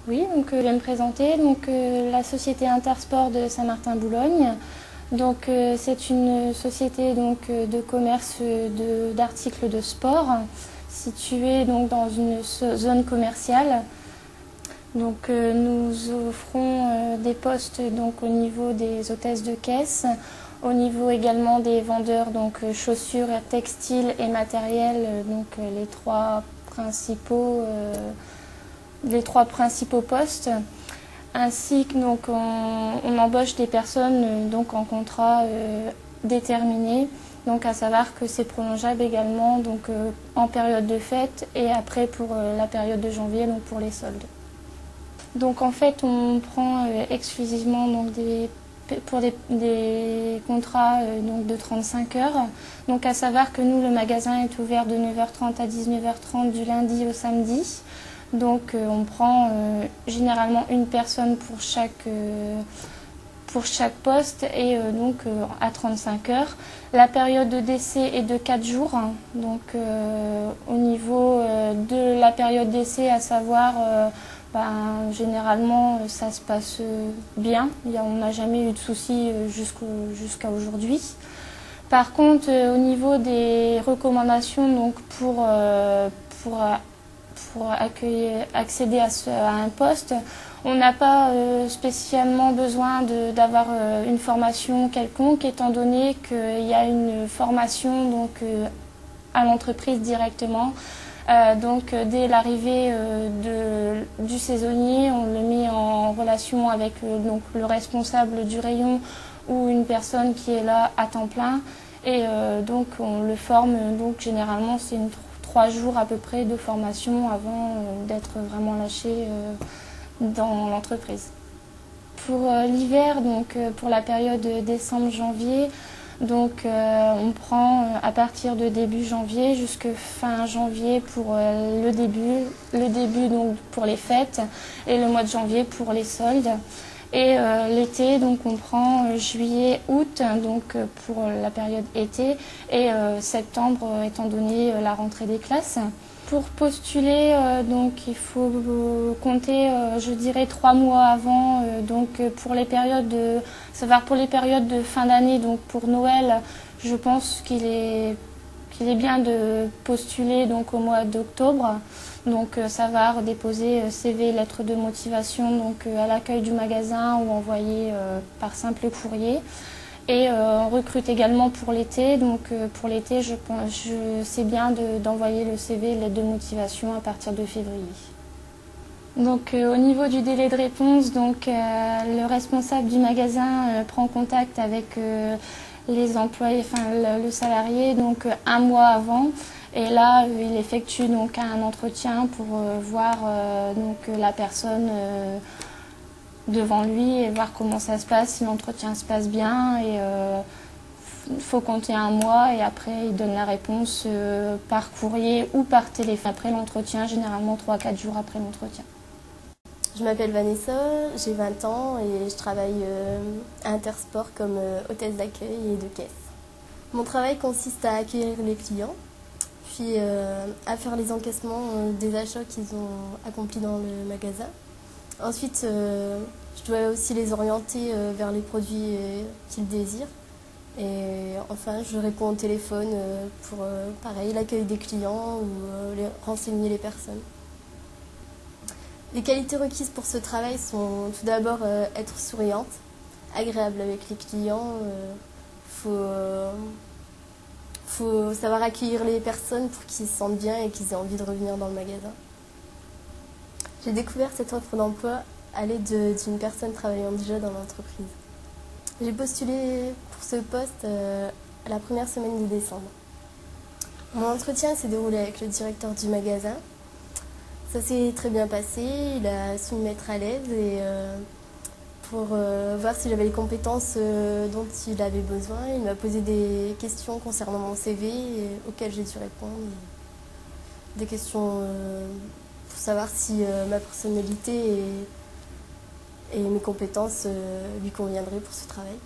Oui, donc je vais me présenter. Donc, la société Intersport de Saint-Martin-Boulogne. Donc, c'est une société donc, de commerce d'articles de sport située donc, dans une zone commerciale. Donc, nous offrons des postes donc, au niveau des hôtesses de caisse, au niveau également des vendeurs donc, chaussures, textiles et matériels, donc les trois principaux postes, ainsi que donc, on embauche des personnes donc, en contrat déterminé, donc à savoir que c'est prolongeable également donc, en période de fête et après pour la période de janvier, donc pour les soldes. Donc en fait on prend exclusivement donc, pour des contrats donc, de 35 heures. Donc à savoir que nous, le magasin est ouvert de 9h30 à 19h30 du lundi au samedi. Donc on prend généralement une personne pour chaque poste et donc à 35 heures. La période de décès est de 4 jours. Donc au niveau de la période d'essai, à savoir généralement ça se passe bien. On n'a jamais eu de soucis jusqu'à aujourd'hui. Par contre, au niveau des recommandations donc pour accéder à un poste, on n'a pas spécialement besoin d'avoir une formation quelconque, étant donné qu'il y a une formation donc, à l'entreprise directement. Donc dès l'arrivée du saisonnier, on le met en relation avec donc, le responsable du rayon ou une personne qui est là à temps plein. Et donc on le forme, donc généralement c'est 3 jours à peu près de formation avant d'être vraiment lâché dans l'entreprise. Pour l'hiver, donc pour la période décembre-janvier, donc on prend à partir de début janvier jusqu'à fin janvier pour le début donc pour les fêtes et le mois de janvier pour les soldes. Et l'été, donc on prend juillet, août, donc pour la période été, et septembre étant donné la rentrée des classes. Pour postuler, donc il faut compter, je dirais, 3 mois avant. Donc pour les périodes de fin d'année, donc pour Noël, je pense qu'il est bien de postuler donc au mois d'octobre. Donc savoir déposer CV, lettre de motivation donc à l'accueil du magasin ou envoyer par simple courrier. Et on recrute également pour l'été. Donc pour l'été, c'est bien d'envoyer le CV, lettre de motivation à partir de février. Donc au niveau du délai de réponse, donc le responsable du magasin prend contact avec les employés, le salarié, donc 1 mois avant. Et là, il effectue donc un entretien pour voir donc la personne devant lui et voir comment ça se passe, si l'entretien se passe bien. Et il faut compter 1 mois et après il donne la réponse par courrier ou par téléphone. Après l'entretien, généralement 3-4 jours après l'entretien. Je m'appelle Vanessa, j'ai 20 ans et je travaille à Intersport comme hôtesse d'accueil et de caisse. Mon travail consiste à accueillir les clients, puis à faire les encaissements des achats qu'ils ont accomplis dans le magasin. Ensuite, je dois aussi les orienter vers les produits qu'ils désirent. Et enfin, je réponds au téléphone pour pareil, l'accueil des clients ou renseigner les personnes. Les qualités requises pour ce travail sont tout d'abord être souriante, agréable avec les clients. Faut savoir accueillir les personnes pour qu'ils se sentent bien et qu'ils aient envie de revenir dans le magasin. J'ai découvert cette offre d'emploi à l'aide d'une personne travaillant déjà dans l'entreprise. J'ai postulé pour ce poste à la première semaine de décembre. Mon entretien s'est déroulé avec le directeur du magasin. Ça s'est très bien passé, il a su me mettre à l'aise et pour voir si j'avais les compétences dont il avait besoin, il m'a posé des questions concernant mon CV auxquelles j'ai dû répondre. Des questions pour savoir si ma personnalité et mes compétences lui conviendraient pour ce travail.